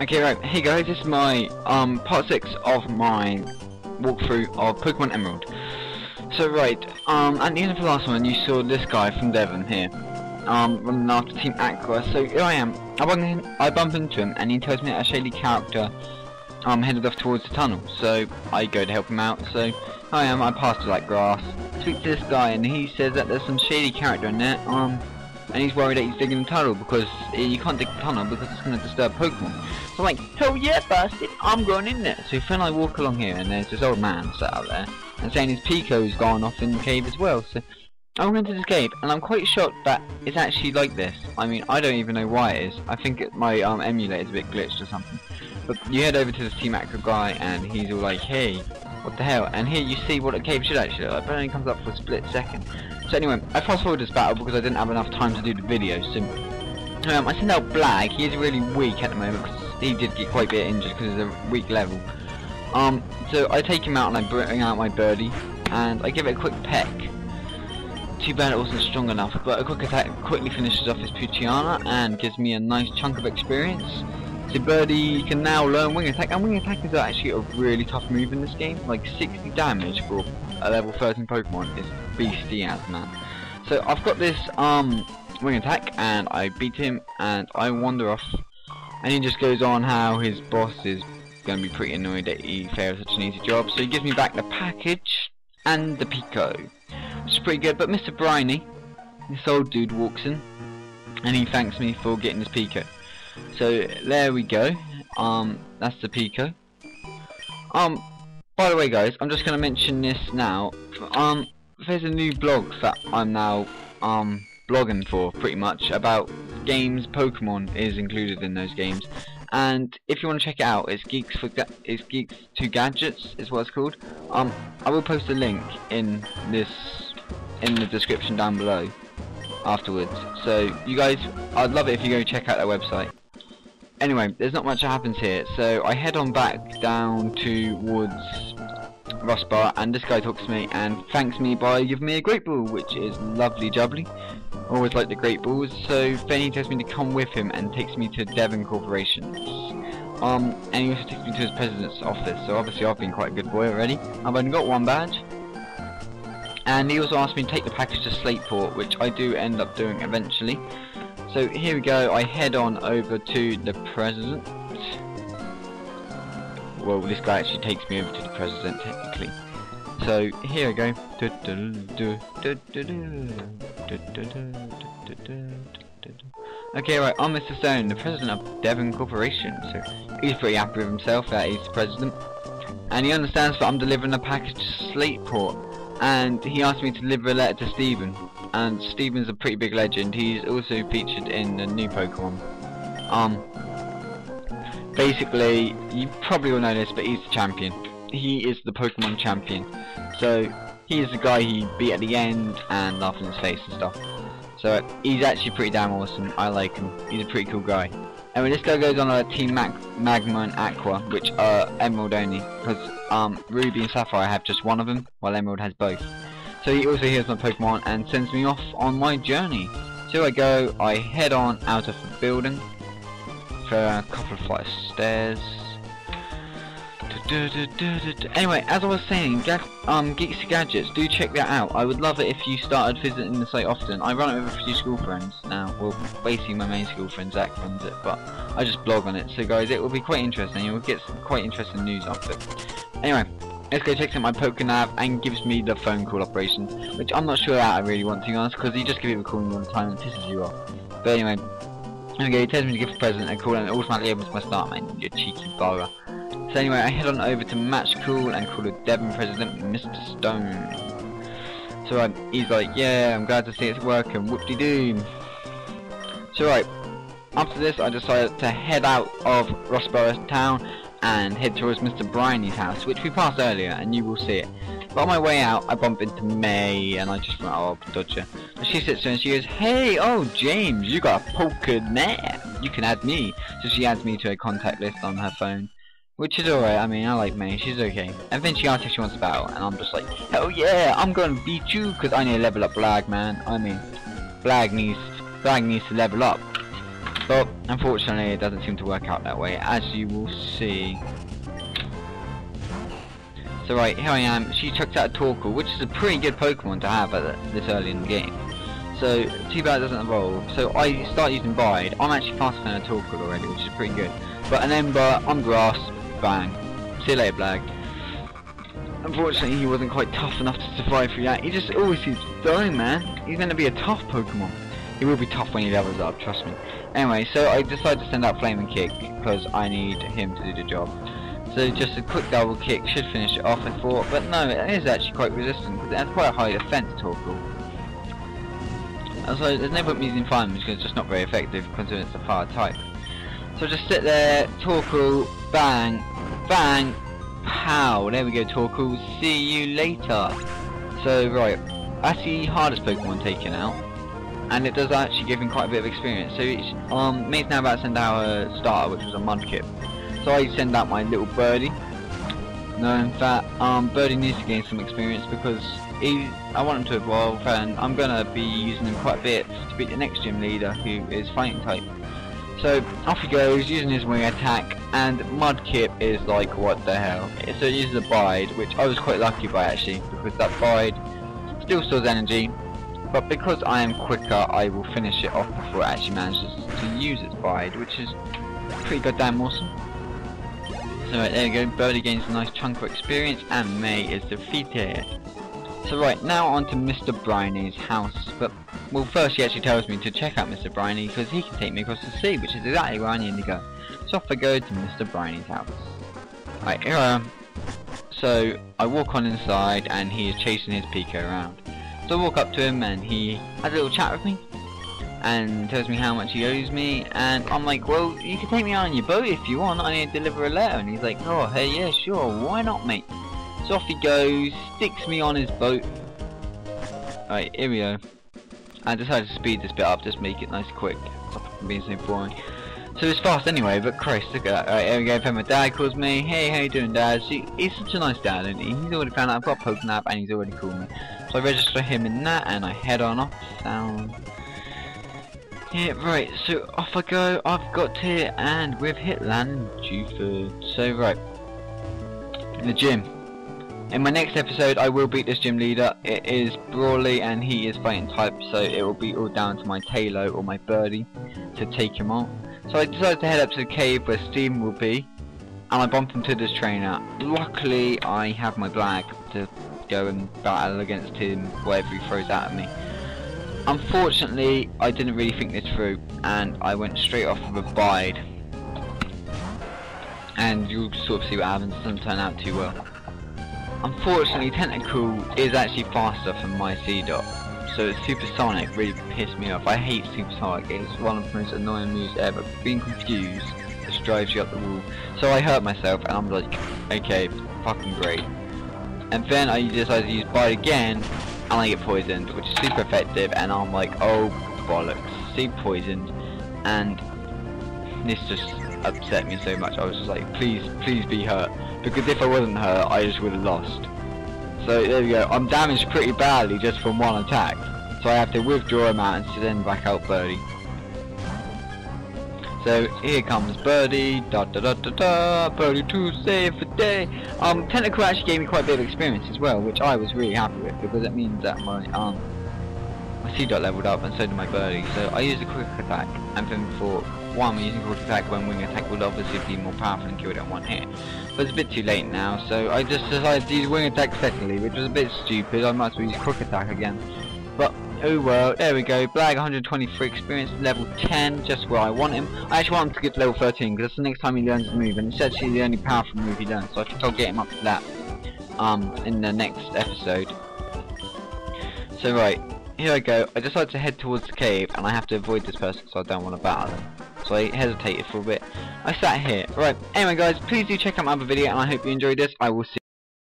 Okay, right. Hey guys, this is my part 6 of my walkthrough of Pokemon Emerald. So right, at the end of the last one you saw this guy from Devon here, running after Team Aqua. So here I am. I bump into him and he tells me that a shady character headed off towards the tunnel. So I go to help him out. So here I am, I pass through like grass, speak to this guy and he says that there's some shady character in there, and he's worried that he's digging the tunnel because you can't dig the tunnel because it's going to disturb Pokemon. So I'm like, hell yeah bastard, I'm going in there. So then I walk along here and there's this old man sat out there and saying his Pico's gone off in the cave as well. So I went into this cave and I'm quite shocked that it's actually like this. I mean, I don't even know why it is. I think my emulator's a bit glitched or something. But you head over to this Team Aqua guy and he's all like, hey, what the hell? And here you see what a cave should actually look like, but it only comes up for a split second. So anyway, I fast forward this battle because I didn't have enough time to do the video. So I send out Blag. He is really weak at the moment because he did get quite a bit injured because it's a weak level. So I take him out and I bring out my birdie and I give it a quick peck. Too bad it wasn't strong enough, but a quick attack quickly finishes off his Poochyena and gives me a nice chunk of experience. So Birdie can now learn Wing Attack, and Wing Attack is actually a really tough move in this game. Like 60 damage for a level 13 Pokemon is beastie as man. So I've got this Wing Attack and I beat him and I wander off, and he just goes on how his boss is going to be pretty annoyed that he failed such an easy job. So he gives me back the package and the Pico, which is pretty good. But Mr. Briny, this old dude, walks in and he thanks me for getting his Pico. So there we go. That's the Pico. By the way guys, I'm just gonna mention this now. There's a new blog that I'm now blogging for, pretty much, about games. Pokemon is included in those games. And if you want to check it out, it's Geeks to Gadgets is what it's called. I will post a link in the description down below afterwards. So you guys, I'd love it if you go check out their website. Anyway, there's not much that happens here, so I head on back down towards Rustbar, and this guy talks to me and thanks me by giving me a Great Ball, which is lovely jubbly. Always like the Great Balls. So then he tells me to come with him and takes me to Devon Corporations. And he also takes me to his president's office, so obviously I've been quite a good boy already. I've only got one badge. And he also asked me to take the package to Slateport, which I do end up doing eventually. So here we go, I head on over to the president. Well, this guy actually takes me over to the president technically. So here we go. Okay, right, I'm Mr. Stone, the president of Devon Corporation. So he's pretty happy with himself that he's the president. And he understands that I'm delivering a package to Slateport. And he asked me to deliver a letter to Steven. And Steven's a pretty big legend. He's also featured in the new Pokemon. Basically, you probably all know this, but he's the champion. He is the Pokemon champion. So he is the guy he beat at the end and laughed in his face and stuff. So he's actually pretty damn awesome. I like him. He's a pretty cool guy. Anyway, this guy goes on a Team Magma and Aqua, which are Emerald only, because Ruby and Sapphire have just one of them, while Emerald has both. So he also hears my Pokemon and sends me off on my journey. So I go, I head on out of the building for a couple of flights of stairs. Anyway, as I was saying, Geeks to Gadgets, do check that out. I would love it if you started visiting the site often. I run it with a few school friends now. Well, basically my main school friend Zach runs it, but I just blog on it. So guys, it will be quite interesting. You will get some quite interesting news off it. Anyway, let's go check out my Pokenav, and gives me the phone call operation, which I'm not sure that I really want to be honest, because he just gives you a call all the time and it pisses you off. But anyway, okay, he tells me to give the president a call and it automatically opens my start menu, you cheeky bugger. So anyway, I head on over to Match Call and call the Devon president, Mr. Stone. So he's like, yeah, I'm glad to see it's working, whoop-de-doo. So right, after this I decided to head out of Rustborough town and head towards Mr. Briny's house, which we passed earlier, and you will see it. But on my way out, I bump into May, and I just went, oh, dodger. And she sits there and she goes, hey, oh, James, you got a Pokenav. You can add me. So she adds me to a contact list on her phone, which is alright. I mean, I like May, she's okay. And then she asks if she wants to battle, and I'm just like, hell yeah, I'm gonna beat you, because I need to level up Blag, man. I mean, Blag needs to level up. But unfortunately it doesn't seem to work out that way, as you will see. So right, here I am. She chucks out a Torkoal, which is a pretty good Pokemon to have at this early in the game. So too bad it doesn't evolve. So I start using Bide. I'm actually faster than a Torkoal already, which is pretty good. But an Ember on grass, bang. See you later, Blag. Unfortunately, he wasn't quite tough enough to survive through that. He just always keeps dying, man. He's going to be a tough Pokemon. He will be tough when he levels up, trust me. Anyway, so I decided to send out Flaming Kick because I need him to do the job. So just a quick double kick should finish it off, I thought. But no, it is actually quite resistant because it has quite a high defense, Torkoal. So there's no point me using Fire Moves because it's just not very effective considering it's a fire type. So just sit there, Torkoal, bang, bang, pow. There we go, Torkoal. See you later. So right, that's the hardest Pokemon taken out, and it does actually give him quite a bit of experience. So it's, mate's now about to send out a starter, which was a Mudkip. So I send out my little Birdie, knowing that Birdie needs to gain some experience because I want him to evolve, and I'm gonna be using him quite a bit to beat the next gym leader, who is fighting type. So off he goes, using his wing attack, and Mudkip is like, what the hell. So it uses a Bide, which I was quite lucky by actually, because that Bide still stores energy, but because I am quicker, I will finish it off before it actually manages to use its Bide, which is pretty goddamn awesome. So right, there you go, Birdie gains a nice chunk of experience, and May is defeated. So right, now on to Mr. Briney's house, but well, first he actually tells me to check out Mr. Briney because he can take me across the sea, which is exactly where I need to go. So off I go to Mr. Briney's house. Right, here I am. So I walk on inside and he is chasing his Pico around. So I walk up to him and he has a little chat with me and tells me how much he owes me, and I'm like, well, you can take me on your boat if you want, I need to deliver a letter. And he's like, oh hey, yeah, sure, why not, mate? So off he goes, sticks me on his boat. Right, here we go. I decided to speed this bit up, just make it nice and quick. Stop being so boring. So it's fast anyway, but Christ, look at that. Right, here we go, then my dad calls me. Hey, how you doing, Dad? See, he's such a nice dad, isn't he? He's already found out I've got a Pokémon and he's already called me. So I register him in that and I head on off down. Yeah, right, so off I go. I've got here and we've hit land in Dewford. So right, the gym. In my next episode I will beat this gym leader. It is Brawly and he is fighting type, so it will be all down to my Talo or my Birdie to take him on. So I decided to head up to the cave where Steven will be, and I bump into this trainer. Luckily I have my Blag to go and battle against him, whatever he throws out at me. Unfortunately I didn't really think this through and I went straight off with a Bide. And you'll sort of see what happens, it doesn't turn out too well. Unfortunately, Tentacool is actually faster than my C-Dot, so Supersonic really pissed me off. I hate Supersonic, it's one of the most annoying moves ever. Being confused just drives you up the wall. So I hurt myself and I'm like, okay, fucking great. And then I decided to use Bite again and I get poisoned, which is super effective, and I'm like, oh bollocks, see, poisoned. And this just upset me so much. I was just like, please be hurt, because if I wasn't hurt I just would have lost. So there we go, I'm damaged pretty badly just from one attack, so I have to withdraw him out and send back out Birdie. So here comes Birdie, da da da da da, Birdie to save the day. Tentacool actually gave me quite a bit of experience as well, which I was really happy with, because it means that my C-Dot leveled up and so did my Birdie. So I used a quick attack and then thought, why am I using quick attack when wing attack would obviously be more powerful and kill it in one hit? But it's a bit too late now, so I just decided to use wing attack secondly, which was a bit stupid. I might as well use quick attack again. But oh well, there we go. Blag 123 experience, level 10, just where I want him. I actually want him to get to level 13 because that's the next time he learns the move, and it's actually the only powerful move he learns. So I think I'll get him up to that in the next episode. So right, here I go. I decided to head towards the cave, and I have to avoid this person because I don't want to battle him. So I hesitated for a bit. I sat here. Right, anyway guys, please do check out my other video, and I hope you enjoyed this. I will see